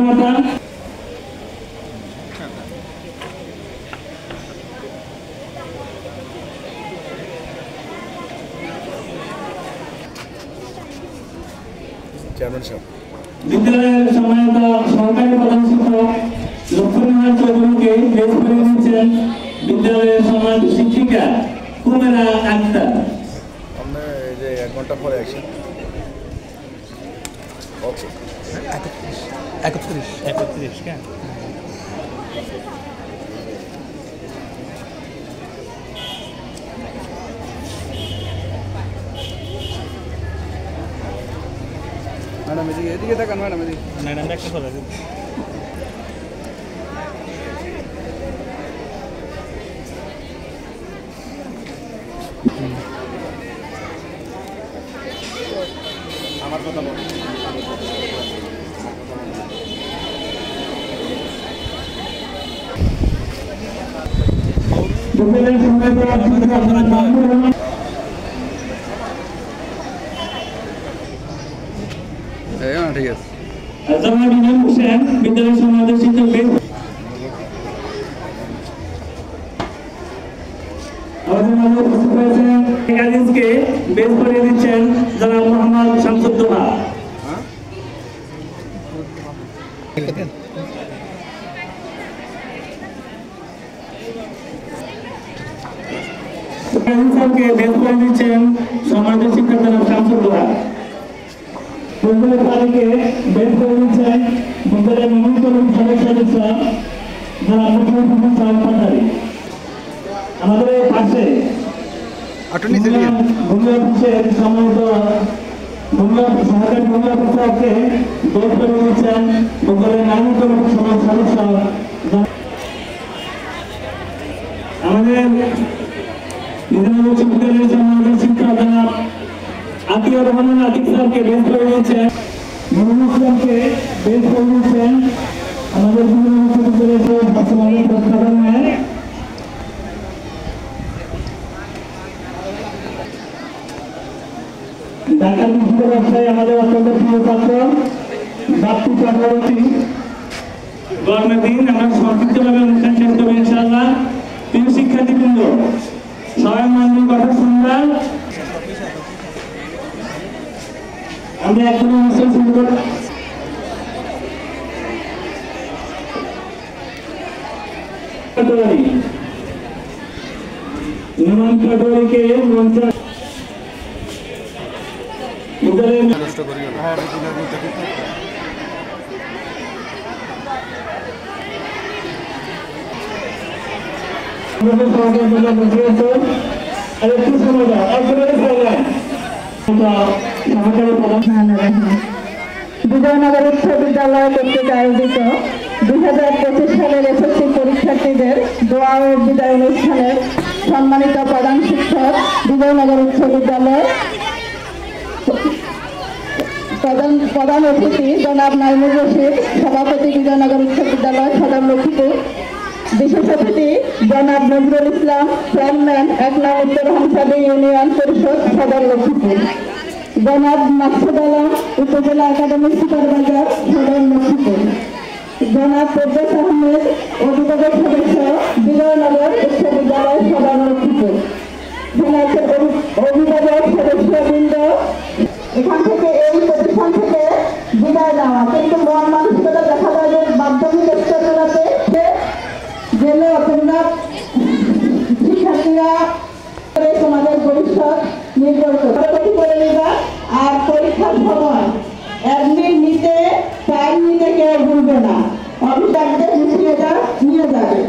মাতা বিদ্যালয়ের সম্মানিত সহকারী প্রধান শিক্ষক লক্ষ্মীনারায়ণ চৌধুরীকে বেশ করে নিচ্ছেন বিদ্যালয়ের সম্মানিত শিক্ষিকা কুমেরা আক্তার। আমরা এই যে 1 ঘন্টা পরে অ্যাকশন। ওকে 31 কেন मैडम एदिके देखें मैडम मैडम देखते चले আমার কথা বল ঠিক আছে জনাব ইনাম হোসেন বিদ্যালয়ের সম্মানিত শিক্ষক আমাদের মাঝে উপস্থিত হয়েছেন কাজিজকে বেশ করে দিচ্ছেন জনাব মোহাম্মদ শামসুদ্দোহা। কাজিজকে বেশ করে দিচ্ছেন সম্মানিত শিক্ষক জনাব শামসুদ্দোহা। তারিখে বের করে দিচ্ছেন বিদ্যালয়ের নবীনতম সদস্য যারা আমাদের পাশে ভূমি অফিসের সম্মানিত সরকারি ভূমি অফিসারকে বের করে দিচ্ছেন বিদ্যালয়ের নবীনতম সদস্য আমাদের বিদ্যালয়ের সম্মানিত শিক্ষক জনাব আতিউর রহমান আতিক স্যারকে বের করে দিয়েছেন মোহাম্মদ ইসলামকে বের করে দিয়েছেন আমাদের বিদ্যালয়ের বর্তমানে প্রধান ঢাকা বিশ্ববিদ্যালয় আমাদের অত্যন্ত প্রিয় ছাত্র বাপ্পু চক্রবর্তী। গরমের দিন আমরা সংক্ষিপ্তভাবে অনুষ্ঠান শেষ করবো ইনশাআল্লাহ। প্রিয় শিক্ষার্থীবৃন্দ সবাই মনোযোগ কথা শুনবেন। আমরা এখন অনুষ্ঠান শুরু করব। ইমাম কাটোয়ারিকে মঞ্চ বিদ্যালয়ে নষ্ট করি না আর বিদ্যালয়ের মধ্যে আমাদের সরকার বলে বুঝিয়েছে আর একটু সময় দাও একবারে ফেলেন বিজয়নগর উচ্চ বিদ্যালয় কর্তৃক আয়োজিত 2025 সালের এসএসসি পরীক্ষার্থীদের দোয়া ও বিদায় অনুষ্ঠানের সম্মানিত প্রধান শিক্ষক বিজয়নগর উচ্চ বিদ্যালয় প্রধান অতিথি জনাব নাইমুর রশিদ, সভাপতি বিজয়নগর উচ্চ বিদ্যালয় সদর লক্ষ্মীপুর, বিশেষ অতিথি জনাব নজরুল ইসলাম, চেয়ারম্যান 1 নং উত্তর হামসাদি ইউনিয়ন পরিষদ সদর লক্ষ্মীপুর, জনাব মাকসুদ আলম উপজেলা একাডেমিক সুপারভাইজার সদর লক্ষ্মীপুর, জনাব প্রজ্ঞাস আহমেদ অভিভাবক সদস্য বিজয়নগর উচ্চ বিদ্যালয় সদর লক্ষ্মীপুর, অভিভাবক সদস্যবৃন্দ এখান থেকে এই প্রতিষ্ঠান থেকে বিদায় নেওয়া, কিন্তু মন মানসিকতা দেখা যায় যে মাধ্যমিক স্তরগুলোতে গেলে তোমরা শিক্ষার্থীরা তোমাদের ভবিষ্যৎ নির্ভর করে নেবা। আর পরীক্ষার সময় অ্যাডমিট নিতে টাইম নিতে কেউ ভুলবে না, অফিসারদের নিয়ে যাবে।